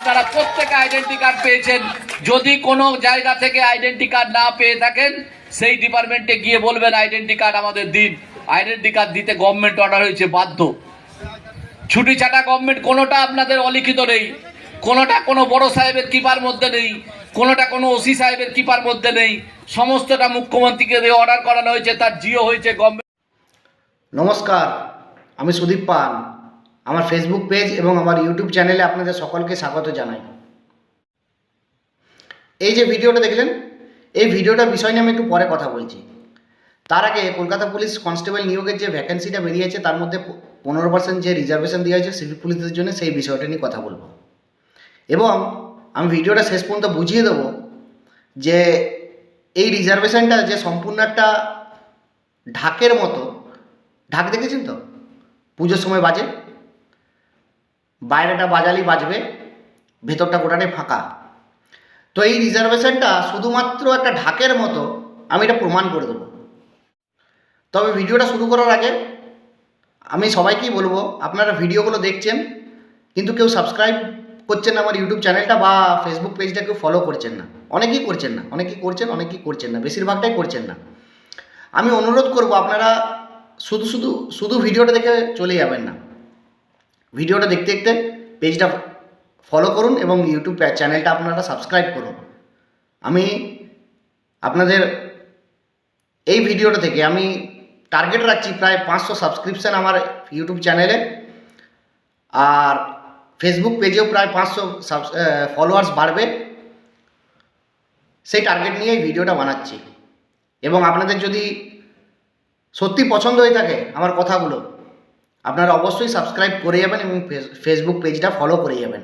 আপনারা প্রত্যেকে identity card পেয়েছেন। যদি কোনো জায়গা থেকে আইডেন্টি কার্ড না পেয়ে থাকেন, সেই ডিপার্টমেন্টে গিয়ে বলবেন আইডেন্টি কার্ড আমাদের দিন। আইডেন্টি কার্ড দিতে গভর্নমেন্ট অর্ডার হয়েছে, বাধ্য। ছুটি ছাটা গভর্নমেন্ট কোনোটা আপনাদের অলিখিত নেই, কোনোটা কোনো বড় সাহেবের কিপার মধ্যে নেই, কোনোটা কোনো ওসি সাহেবের কিপার মধ্যে নেই। সমস্তটা মুখ্যমন্ত্রীকে দিয়ে অর্ডার করানো হয়েছে, তার জিও হয়েছে গভর্নমেন্ট। নমস্কার, আমি সুদীপ পান। আমার ফেসবুক পেজ এবং আমার ইউটিউব চ্যানেলে আপনাদের সকলকে স্বাগত জানাই। এই যে ভিডিওটা দেখলেন, এই ভিডিওটার বিষয় নিয়ে আমি একটু পরে কথা বলছি। তার আগে কলকাতা পুলিশ কনস্টেবল নিয়োগের যে ভ্যাকেন্সিটা বেরিয়েছে, তার মধ্যে 15% যে রিজার্ভেশন দেওয়া হয়েছে সিভিক পুলিশদের জন্য, সেই বিষয়টা নিয়ে কথা বলবো। এবং আমি ভিডিওটা শেষ পর্যন্ত বুঝিয়ে দেবো যে এই রিজার্ভেশনটা যে সম্পূর্ণ একটা ঢাকের মতো। ঢাক দেখেছেন তো, পুজোর সময় বাজে, বাইরেটা বাজালেই বাজবে, ভেতরটা গোটাটাই ফাঁকা। তো এই রিজার্ভেশনটা শুধুমাত্র একটা ঢাকের মতো, আমি এটা প্রমাণ করে দেবো। তবে ভিডিওটা শুরু করার আগে আমি সবাইকেই বলবো, আপনারা ভিডিওগুলো দেখছেন কিন্তু কেউ সাবস্ক্রাইব করছেন না আমার ইউটিউব চ্যানেলটা বা ফেসবুক পেজটা কেউ ফলো করছেন না। অনেকেই করছেন না, অনেকেই করছেন, অনেকেই করছেন না, বেশিরভাগটাই করছেন না। আমি অনুরোধ করব, আপনারা শুধু ভিডিওটা দেখে চলে যাবেন না। ভিডিওটা দেখতে দেখতে পেজটা ফলো করুন এবং ইউটিউব চ্যানেলটা আপনারা সাবস্ক্রাইব করুন। আমি আপনাদের এই ভিডিওটা থেকে আমি টার্গেট রাখছি প্রায় 500 সাবস্ক্রিপশান আমার ইউটিউব চ্যানেলে, আর ফেসবুক পেজেও প্রায় 500 ফলোয়ার্স বাড়বে। সেই টার্গেট নিয়ে এই ভিডিওটা বানাচ্ছি। এবং আপনাদের যদি সত্যি পছন্দ হয়ে থাকে আমার কথাগুলো, আপনারা অবশ্যই সাবস্ক্রাইব করে যাবেন এবং ফেসবুক পেজটা ফলো করে যাবেন।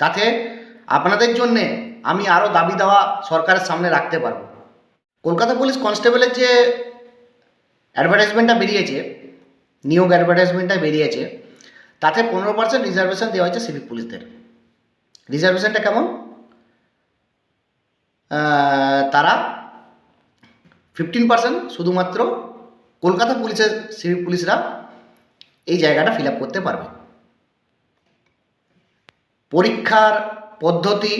তাতে আপনাদের জন্যে আমি আরও দাবি দেওয়া সরকারের সামনে রাখতে পারবো। কলকাতা পুলিশ কনস্টেবলের যে অ্যাডভার্টাইজমেন্টটা বেরিয়েছে, নিয়োগ অ্যাডভার্টাইজমেন্টটা বেরিয়েছে, তাতে 15% রিজার্ভেশন দেওয়া হয়েছে সিভিক পুলিশদের। রিজার্ভেশনটা কেমন? তারা 15% শুধুমাত্র কলকাতা পুলিশের সিভিক পুলিশরা এই জায়গাটা ফিল আপ করতে পারবে। পরীক্ষার পদ্ধতি,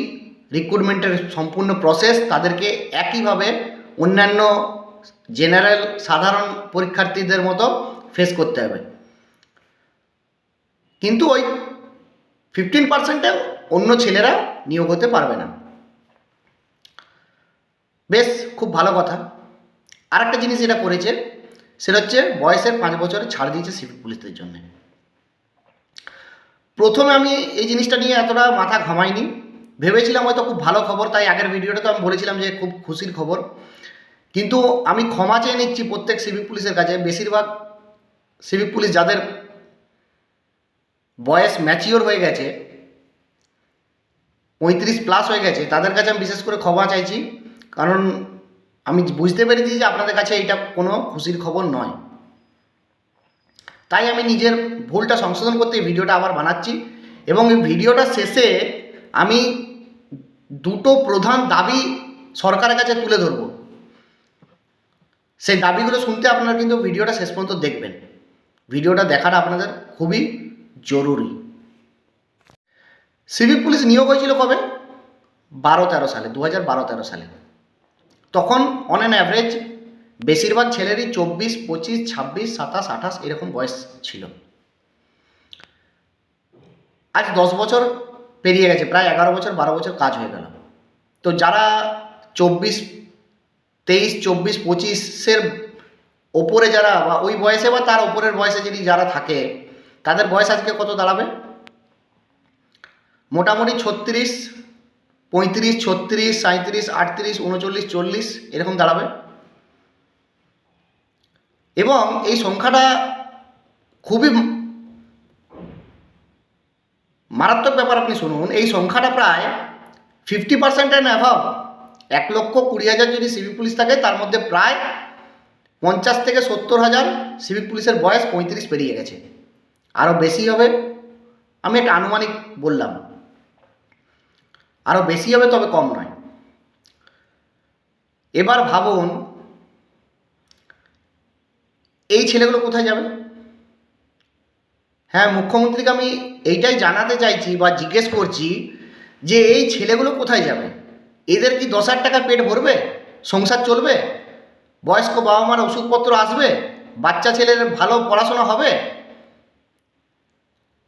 রিক্রুটমেন্টের সম্পূর্ণ প্রসেস তাদেরকে একইভাবে অন্যান্য জেনারেল সাধারণ পরীক্ষার্থীদের মতো ফেস করতে হবে। কিন্তু ওই 15%-এ অন্য ছেলেরা নিয়োগ হতে পারবে না। বেশ, খুব ভালো কথা। আর একটা জিনিস যেটা করেছে সেটা হচ্ছে বয়সের 5 বছরে ছাড় দিয়েছে সিভিক পুলিশদের জন্য। প্রথমে আমি এই জিনিসটা নিয়ে এতটা মাথা ঘামাইনি, ভেবেছিলাম হয়তো খুব ভালো খবর, তাই আগের ভিডিওটা তো আমি বলেছিলাম যে খুব খুশির খবর। কিন্তু আমি ক্ষমা চেয়ে নিচ্ছি প্রত্যেক সিভিক পুলিশের কাছে। বেশিরভাগ সিভিক পুলিশ যাদের বয়স ম্যাচিওর হয়ে গেছে, 35+ হয়ে গেছে, তাদের কাছে আমি বিশেষ করে ক্ষমা চাইছি। কারণ আমি বুঝতে পেরেছি যে আপনাদের কাছে এটা কোনো খুশির খবর নয়। তাই আমি নিজের ভুলটা সংশোধন করতে এই ভিডিওটা আবার বানাচ্ছি। এবং এই ভিডিওটা শেষে আমি দুটো প্রধান দাবি সরকারের কাছে তুলে ধরব। সেই দাবিগুলো শুনতে আপনারা কিন্তু ভিডিওটা শেষ পর্যন্ত দেখবেন। ভিডিওটা দেখাটা আপনাদের খুবই জরুরি। সিভিক পুলিশ নিয়োগ হয়েছিল কবে? 12-13 সালে, 2012-13 সালে। তখন অন অ্যান অ্যাভারেজ বেশিরভাগ ছেলেরই 24, 25, 26, 27, 28 এরকম বয়স ছিল। আজ 10 বছর পেরিয়ে গেছে, প্রায় 11 বছর 12 বছর কাজ হয়ে গেল। তো যারা 23, 24, 25-এর ওপরে যারা, বা ওই বয়সে বা তার ওপরের বয়সে যদি যারা থাকে, তাদের বয়স আজকে কত দাঁড়াবে? মোটামুটি 36, 35, 36, 37, 38, 39, 40 এরকম দাঁড়াবে। এবং এই সংখ্যাটা খুবই মারাত্মক ব্যাপার। আপনি শুনুন, এই সংখ্যাটা প্রায় 50% অ্যান্ড অ্যাভাব। 1,20,000 যদি সিভিক পুলিশ থাকে, তার মধ্যে প্রায় 50 থেকে 70,000 সিভিক পুলিশের বয়স 35 পেরিয়ে গেছে। আরও বেশি হবে, আমি একটা আনুমানিক বললাম, আরও বেশি হবে, তবে কম নয়। এবার ভাবুন, এই ছেলেগুলো কোথায় যাবে? হ্যাঁ, মুখ্যমন্ত্রীকে আমি এইটাই জানাতে চাইছি বা জিজ্ঞেস করছি যে এই ছেলেগুলো কোথায় যাবে? এদের কি 10,000 টাকা পেট ভরবে? সংসার চলবে? বয়স্ক বাবা মার ওষুধপত্র আসবে? বাচ্চা ছেলের ভালো পড়াশোনা হবে?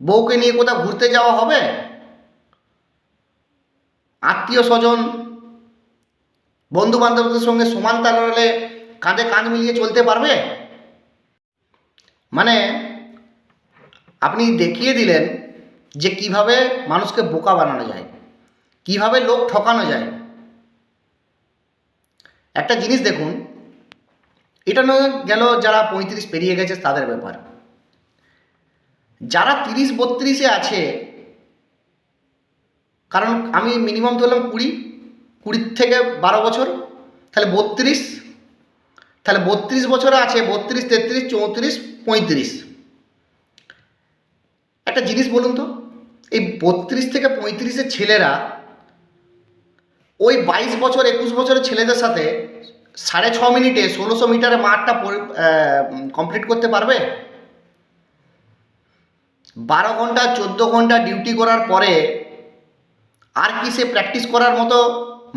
বউকে নিয়ে কোথাও ঘুরতে যাওয়া হবে? আত্মীয় স্বজন বন্ধু বান্ধবদের সঙ্গে সমান তালে কাঁধে কাঁধ মিলিয়ে চলতে পারবে? মানে আপনি দেখিয়ে দিলেন যে কিভাবে মানুষকে বোকা বানানো যায়, কিভাবে লোক ঠকানো যায়। একটা জিনিস দেখুন, এটা না গেল যারা 35 পেরিয়ে গেছে তাদের ব্যাপার। যারা 30-32-এ আছে, কারণ আমি মিনিমাম ধরলাম 20 থেকে 12 বছর, তাহলে 32, তাহলে 32 বছরে আছে 32, 33, 34, 35। একটা জিনিস বলুন তো, এই 32 থেকে 35-এর ছেলেরা ওই 22 বছর 21 বছরের ছেলেদের সাথে 6.5 মিনিটে 1600 মিটারে মাঠটা কমপ্লিট করতে পারবে? 12 ঘন্টা 14 ঘন্টা ডিউটি করার পরে আর কি সে প্র্যাকটিস করার মতো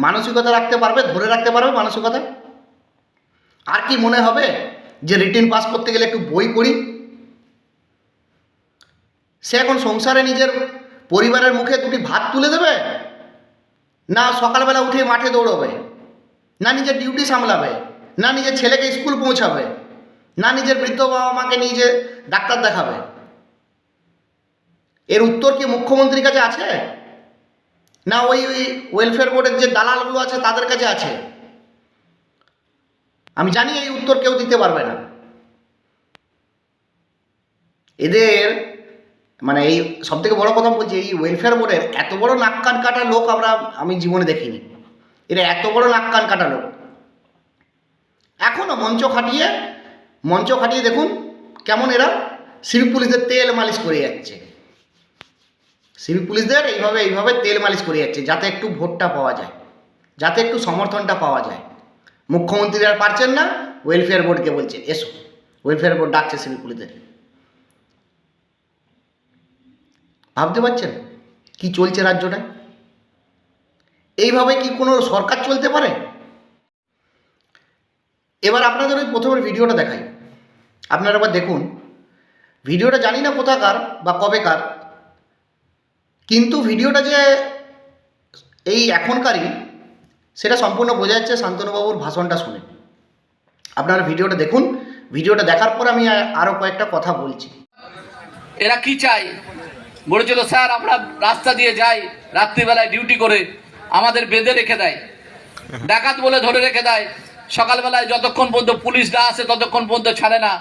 মানসিকতা রাখতে পারবে, ধরে রাখতে পারবে মানসিকতা? আর কি মনে হবে যে রিটেন পাস করতে গেলে একটু বই পড়ি? সে এখন সংসারে নিজের পরিবারের মুখে দুটি ভাত তুলে দেবে, না সকালবেলা উঠে মাঠে দৌড়বে, না নিজের ডিউটি সামলাবে, না নিজের ছেলেকে স্কুল পৌঁছাবে, না নিজের বৃদ্ধ বাবা মাকে নিয়ে যে ডাক্তার দেখাবে? এর উত্তর কি মুখ্যমন্ত্রীর কাছে আছে, না ওই ওয়েলফেয়ার বোর্ডের যে দালালগুলো আছে তাদের কাছে আছে? আমি জানি এই উত্তর কেউ দিতে পারবে না। এদের মানে এই সবথেকে বড় কথা বলছি, এই ওয়েলফেয়ার বোর্ডের এত বড় নাক কান কাটা লোক আমি জীবনে দেখিনি। এরা এত বড় নাক কান কাটা লোক। এখনও মঞ্চ খাটিয়ে দেখুন কেমন এরা সিভিক পুলিশদের তেল মালিশ করে যাচ্ছে। সিভিক পুলিশদের এইভাবে তেল মালিশ করে যাচ্ছে যাতে একটু ভোটটা পাওয়া যায়, যাতে একটু সমর্থনটা পাওয়া যায়। মুখ্যমন্ত্রী আর পারছেন না, ওয়েলফেয়ার বোর্ডকে বলছে এসো, ওয়েলফেয়ার বোর্ড ডাকছে সিভিক পুলিশদের। ভাবতে পারছেন কি চলছে রাজ্যটা? এইভাবে কি কোনো সরকার চলতে পারে? এবার আপনাদের ওই প্রথমের ভিডিওটা দেখাই, আপনারা আবার দেখুন। ভিডিওটা জানি না কোথাকার বা কবেকার, কিন্তু ভিডিওটা যে এই এখনকারই সেটা সম্পূর্ণ বোঝা যাচ্ছে শান্তনুবাবুর ভাষণটা শুনে। আপনারা ভিডিওটা দেখুন, ভিডিওটা দেখার পর আমি আরও কয়েকটা কথা বলছি। এরা কি চাই? বলেছিল স্যার আমরা রাস্তা দিয়ে যাই, রাত্রিবেলায় ডিউটি করে আমাদের বেঁধে রেখে দেয়, ডাকাত বলে ধরে রেখে দেয়, সকালবেলায় যতক্ষণ পর্যন্ত পুলিশ না আসে ততক্ষণ পর্যন্ত ছাড়ে না।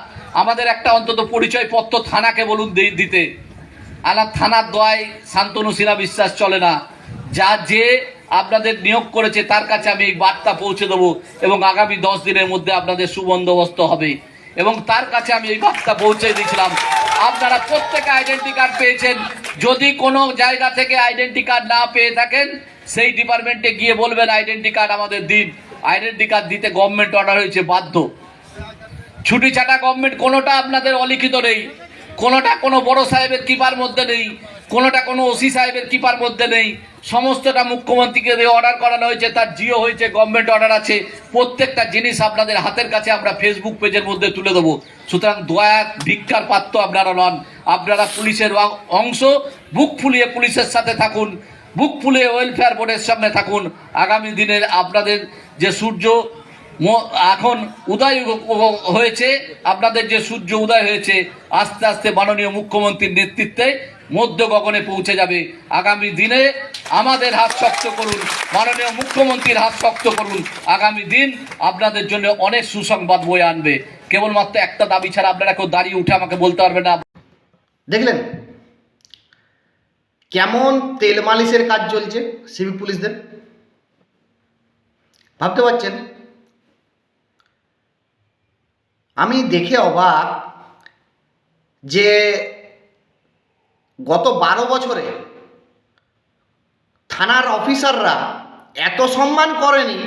আমাদের একটা অন্তত পরিচয়পত্র থানাকে বলুন দিতে। আমার থানার দোয়ায় শান্তনু সিনহা বিশ্বাস চলে না। যে আপনাদের নিয়োগ করেছে তার কাছে আমি এই বার্তা পৌঁছে দেবো এবং আগামী 10 দিনের মধ্যে আপনাদের সুবন্দোবস্ত হবে, এবং তার কাছে আমি এই বার্তা পৌঁছে দিয়েছিলাম। আপনারা প্রত্যেকে আইডেন্টি কার্ড পেয়েছেন। যদি কোনো জায়গা থেকে আইডেন্টি কার্ড না পেয়ে থাকেন, সেই ডিপার্টমেন্টে গিয়ে বলবেন আইডেন্টি কার্ড আমাদের দিন। আইডেন্টি কার্ড দিতে গভর্নমেন্ট অর্ডার হয়েছে, বাধ্য। ছুটি ছাটা গভর্নমেন্ট কোনোটা আপনাদের অলিখিত নেই, কোনোটা কোনো বড় সাহেবের কিপার মধ্যে নেই, কোনোটা কোনো ওসি সাহেবের কিপার মধ্যে নেই। সমস্তটা মুখ্যমন্ত্রীকে দিয়ে অর্ডার করানো হয়েছে, তার জিও হয়েছে, গভর্নমেন্ট অর্ডার আছে। প্রত্যেকটা জিনিস আপনাদের হাতের কাছে আমরা ফেসবুক পেজের মধ্যে তুলে দেবো। সুতরাং দয়া ভিক্ষার পাত্র আপনারা নন, আপনারা পুলিশের অংশ। বুক ফুলিয়ে পুলিশের সাথে থাকুন, বুক ফুলিয়ে ওয়েলফেয়ার বোর্ডের সামনে থাকুন। আগামী দিনের আপনাদের যে সূর্য এখন উদয় হয়েছে, আপনাদের যে সূর্য উদয় হয়েছে আস্তে আস্তে মাননীয় মুখ্যমন্ত্রীর নেতৃত্বে মধ্য গগনে পৌঁছে যাবে। আগামী দিনে আমাদের হাত শক্ত করুন, মাননীয় মুখ্যমন্ত্রীর হাত শক্ত করুন। আগামী দিন আপনাদের জন্য অনেক সুসংবাদ বয়ে আনবে। কেবলমাত্র একটা দাবি ছাড়া আপনারা কেউ দাঁড়িয়ে উঠে আমাকে বলতে পারবেন না। দেখলেন কেমন তেল মালিশের কাজ চলছে সিভিক পুলিশদের? ভাবতে পারছেন? আমি দেখে অবাক যে গত 12 বছরে থানার অফিসাররা এত সম্মান করেনি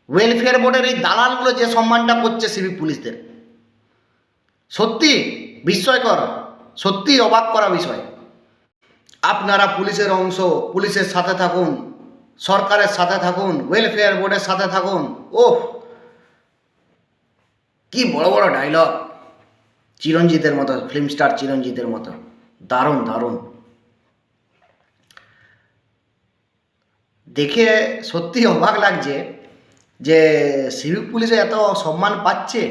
ওয়েলফেয়ার বোর্ডের এই দালালগুলো যে সম্মানটা করছে সিভিক পুলিশদের। সত্যি বিস্ময়কর, সত্যি অবাক করা বিষয়। আপনারা পুলিশের অংশ, পুলিশের সাথে থাকুন, সরকারের সাথে থাকুন, ওয়েলফেয়ার বোর্ডের সাথে থাকুন। ওহ, কি বড় বড় ডায়লগ, চিরঞ্জিতের মতো, ফিল্ম স্টার চিরঞ্জিতের মতো। দারুণ দারুণ, দেখে সত্যি অবাক লাগছে যে সিভিক পুলিশে এত সম্মান পাচ্ছে।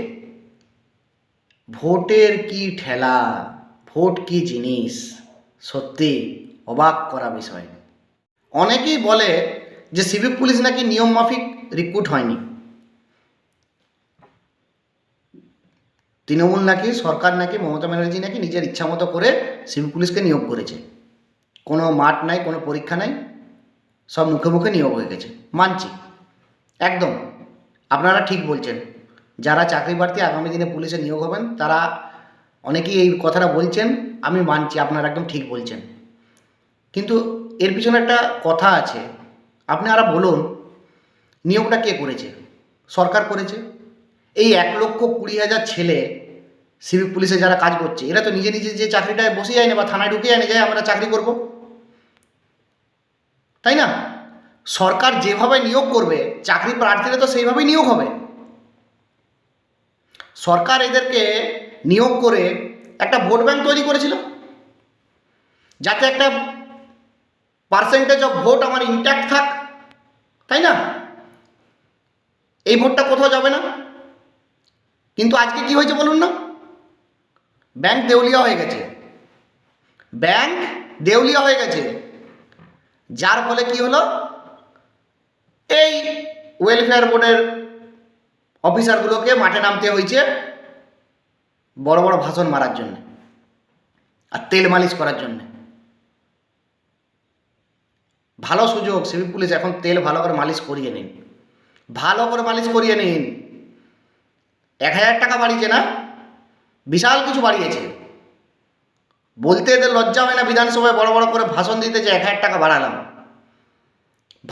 ভোটের কি ঠেলা, ভোট কি জিনিস, সত্যি অবাক করা বিষয়। অনেকেই বলে যে সিভিক পুলিশ নাকি নিয়ম মাফিক রিক্রুট হয়নি। তৃণমূল নাকি, সরকার নাকি, মমতা ব্যানার্জি নাকি নিজের ইচ্ছা মতো করে সিভিক পুলিশকে নিয়োগ করেছে। কোনো মাঠ নাই, কোনো পরীক্ষা নাই, সব মুখে মুখে নিয়োগ হয়ে গেছে। মানছি, একদম আপনারা ঠিক বলছেন। যারা চাকরি প্রার্থী আগামী দিনে পুলিশে নিয়োগ হবেন তারা অনেকেই এই কথাটা বলছেন, আমি মানছি, আপনারা একদম ঠিক বলছেন। কিন্তু এর পিছনে একটা কথা আছে। আপনারা বলুন, নিয়োগটা কে করেছে? সরকার করেছে। এই 1,20,000 ছেলে সিভিক পুলিশে যারা কাজ করছে, এরা তো নিজে নিজে যে চাকরিটায় বসে যায় না বা থানায় ঢুকে যায় না, যায় আমরা চাকরি করব, তাই না? সরকার যেভাবে নিয়োগ করবে চাকরি প্রার্থীরা তো সেইভাবেই নিয়োগ হবে। সরকার এদেরকে নিয়োগ করে একটা ভোট ব্যাংক তৈরি করেছিল, যাতে একটা পার্সেন্টেজ অফ ভোট আমার ইনট্যাক্ট থাক, তাই না? এই ভোটটা কোথাও যাবে না। কিন্তু আজকে কি হয়েছে বলুন না? ব্যাংক দেউলিয়া হয়ে গেছে, ব্যাংক দেউলিয়া হয়ে গেছে। যার ফলে কি হলো, এই ওয়েলফেয়ার বোর্ডের অফিসারগুলোকে মাঠে নামতে হয়েছে বড় বড় ভাষণ মারার জন্য আর তেল মালিশ করার জন্য। ভালো সুযোগ, সিভিক পুলিশ এখন তেল ভালো করে মালিশ করিয়ে নিন, ভালো করে মালিশ করিয়ে নিন। 1,000 টাকা বাড়িয়েছে না, বিশাল কিছু বাড়িয়েছে। বলতে এদের লজ্জা হয় না বিধানসভায় বড় বড় করে ভাষণ দিতে যে 1,000 টাকা বাড়ালাম?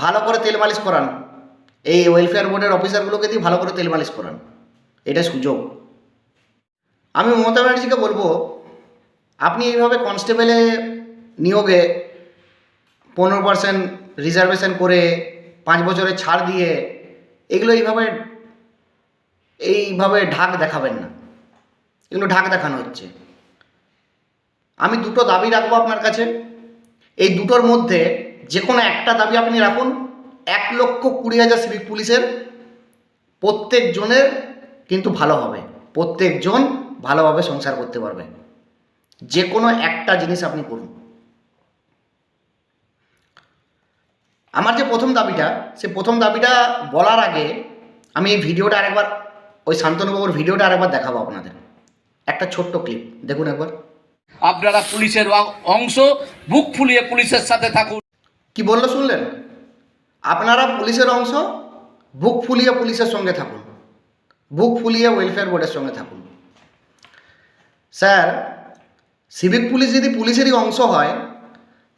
ভালো করে তেল মালিশ করান, এই ওয়েলফেয়ার বোর্ডের অফিসারগুলোকে দিয়ে ভালো করে তেল মালিশ করান, এটা সুযোগ। আমি মমতা ব্যানার্জিকে বলবো, আপনি এইভাবে কনস্টেবলে নিয়োগে 15% রিজার্ভেশন করে 5 বছরের ছাড় দিয়ে এগুলো এইভাবে ঢাক দেখাবেন না। এগুলো ঢাক দেখানো হচ্ছে। আমি দুটো দাবি রাখবো আপনার কাছে। এই দুটোর মধ্যে যে কোনো একটা দাবি আপনি রাখুন। 1,20,000 সিভিক পুলিশের প্রত্যেকজনের কিন্তু ভালো হবে, প্রত্যেকজন ভালোভাবে সংসার করতে পারবে। যে কোনো একটা জিনিস আপনি করুন। আমার যে প্রথম দাবিটা, সে প্রথম দাবিটা বলার আগে আমি এই ভিডিওটা আরেকবার, ওই শান্তনুবাবুর ভিডিওটা আরেকবার দেখাবো আপনাদের। একটা ছোট্ট ক্লিপ দেখুন একবার। আপনারা পুলিশের অংশ, বুক ফুলিয়ে পুলিশের সাথে থাকুন। কি বললো শুনলেন? আপনারা পুলিশের অংশ, বুক ফুলিয়ে পুলিশের সঙ্গে থাকুন, বুক ফুলিয়ে ওয়েলফেয়ার বোর্ডের সঙ্গে থাকুন। স্যার, সিভিক পুলিশ যদি পুলিশেরই অংশ হয়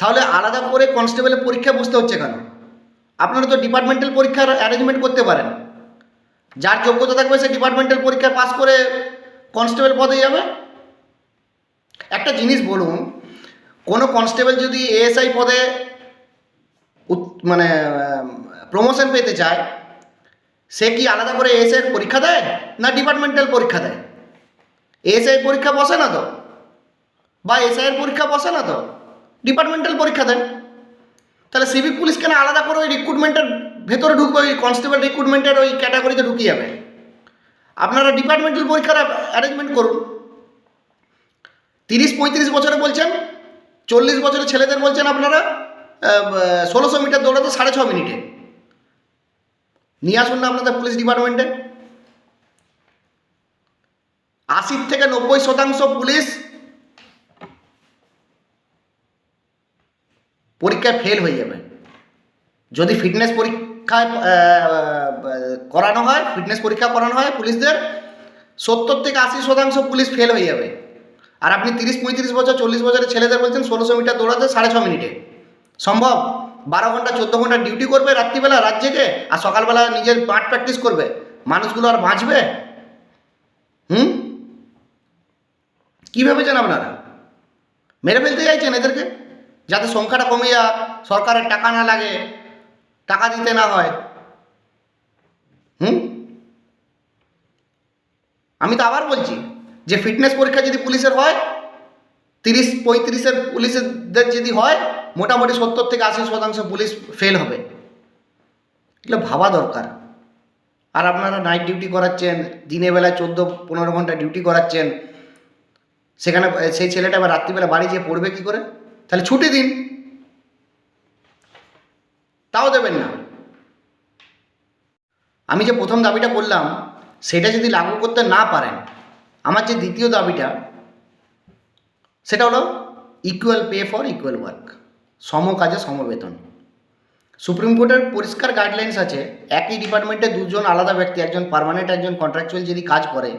তাহলে আলাদা করে কনস্টেবলের পরীক্ষা বসতে হচ্ছে কেন? আপনারা তো ডিপার্টমেন্টাল পরীক্ষার অ্যারেঞ্জমেন্ট করতে পারেন। যার যোগ্যতা থাকবে সে ডিপার্টমেন্টাল পরীক্ষা পাস করে কনস্টেবল পদে যাবে। একটা জিনিস বলুন, কোনো কনস্টেবল যদি এএসআই পদে মানে প্রমোশন পেতে চায়, সে কি আলাদা করে এএসআই পরীক্ষা দেয় না ডিপার্টমেন্টাল পরীক্ষা দেয়? এএসআই পরীক্ষা বসে না তো, বা এসআইয়ের পরীক্ষা বসে না তো, ডিপার্টমেন্টাল পরীক্ষা দেয়। তাহলে সিভিক পুলিশ কেন আলাদা করে ওই রিক্রুটমেন্টের ভেতরে ঢুকবে, ওই কনস্টেবল রিক্রুটমেন্টের ওই ক্যাটাগরিতে ঢুকে যাবে? আপনারা ডিপার্টমেন্টাল পরীক্ষার অ্যারেঞ্জমেন্ট করুন। 30-35 বছরে বলছেন, 40 বছরের ছেলেদের বলছেন আপনারা 1600 মিটার দৌড়াতে 6.5 মিনিটে। নিয়ে আসুন না আপনাদের পুলিশ ডিপার্টমেন্টে। 80 থেকে 90% পুলিশ পরীক্ষায় ফেল হয়ে যাবে। যদি ফিটনেস পরীক্ষায় করানো হয়, ফিটনেস পরীক্ষা করানো হয় পুলিশদের, 70 থেকে 80% পুলিশ ফেল হয়ে যাবে। আর আপনি 30-35 বছর, 40 বছরের ছেলেদের বলছেন 1600 মিটার দৌড়াতে 6.5 মিনিটে। সম্ভব? 12 ঘন্টা 14 ঘন্টা ডিউটি করবে রাত্রিবেলা, রাত জেগে, আর সকালবেলা নিজের মাঠ প্র্যাকটিস করবে। মানুষগুলো আর বাঁচবে? কী ভেবেছেন আপনারা? মেরে ফেলতে চাইছেন এদেরকে? যাতে সংখ্যাটা কমে যাক, সরকারের টাকা না লাগে, টাকা দিতে না হয়। আমি তো আবার বলছি যে ফিটনেস পরীক্ষা যদি পুলিশের হয়, 30-35-এর পুলিশদের যদি হয়, মোটামুটি 70-80% পুলিশ ফেল হবে। এগুলো ভাবা দরকার। আর আপনারা নাইট ডিউটি করাচ্ছেন, দিনের বেলায় 14-15 ঘন্টা ডিউটি করাচ্ছেন, সেখানে সেই ছেলেটা আবার রাত্রিবেলা বাড়ি যেয়ে পড়বে কী করে? তাহলে ছুটি দিন, তাও দেবেন না। আমি যে প্রথম দাবিটা করলাম সেটা যদি লাগু করতে না পারেন, আমার যে দ্বিতীয় দাবিটা সেটা হলো equal pay for equal work, সম কাজে সম বেতন। সুপ্রিম কোর্টের পরিষ্কার গাইডলাইন্স আছে, একই ডিপার্টমেন্টে দুজন আলাদা ব্যক্তি, একজন পার্মানেন্ট একজন কন্ট্রাকচুয়াল যদি কাজ করে,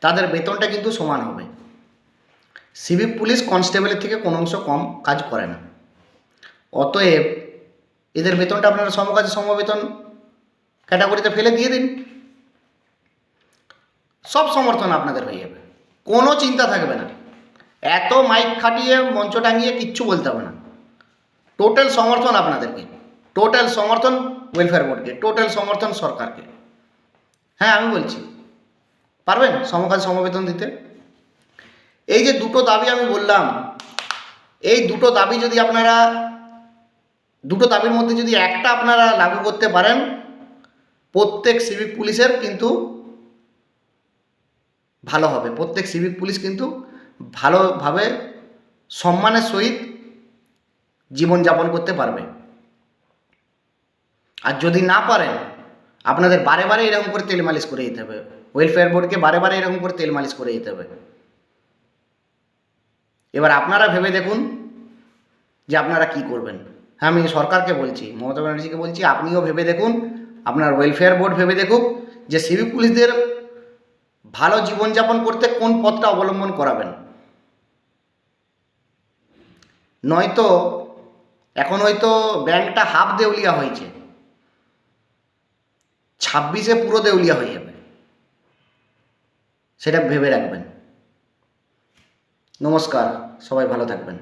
তাদের বেতনটা কিন্তু সমান হবে। সিভিক পুলিশ কনস্টেবলের থেকে কোনো অংশ কম কাজ করে না। অতএব এদের বেতনটা আপনারা সমকাজে সমবেতন ক্যাটাগরিতে ফেলে দিয়ে দিন, সব সমর্থন আপনাদের হয়ে যাবে, কোনো চিন্তা থাকবে না। এত মাইক খাটিয়ে মঞ্চ টাঙিয়ে কিচ্ছু বলতে হবে না। টোটাল সমর্থন আপনাদেরকে, টোটাল সমর্থন ওয়েলফেয়ার বোর্ডকে, টোটাল সমর্থন সরকারকে। হ্যাঁ, আমি বলছি, পারবেন সমকাজ সমবেতন দিতে? এই যে দুটো দাবি আমি বললাম, এই দুটো দাবি যদি আপনারা, দুটো দাবির মধ্যে যদি একটা আপনারা লাগু করতে পারেন, প্রত্যেক সিভিক পুলিশের কিন্তু ভালো হবে। প্রত্যেক সিভিক পুলিশ কিন্তু ভালোভাবে সম্মানের সহিত জীবনযাপন করতে পারবে। আর যদি না পারেন, আপনাদের বারে বারে এরকম করে তেল মালিশ করে যেতে হবে, ওয়েলফেয়ার বোর্ডকে বারে বারে এরকম করে তেল মালিশ করে যেতে হবে। এবার আপনারা ভেবে দেখুন যে আপনারা কি করবেন। হ্যাঁ, আমি সরকারকে বলছি, মমতা ব্যানার্জিকে বলছি, আপনিও ভেবে দেখুন, আপনার ওয়েলফেয়ার বোর্ড ভেবে দেখুক যে সিভিক পুলিশদের ভালো জীবনযাপন করতে কোন পথটা অবলম্বন করাবেন। নয়তো এখন হয়তো ব্যাংকটা হাফ দেউলিয়া হয়েছে, 26-এ পুরো দেউলিয়া হয়ে যাবে, সেটা ভেবে রাখবেন। নমস্কার, সবাই ভালো থাকবেন।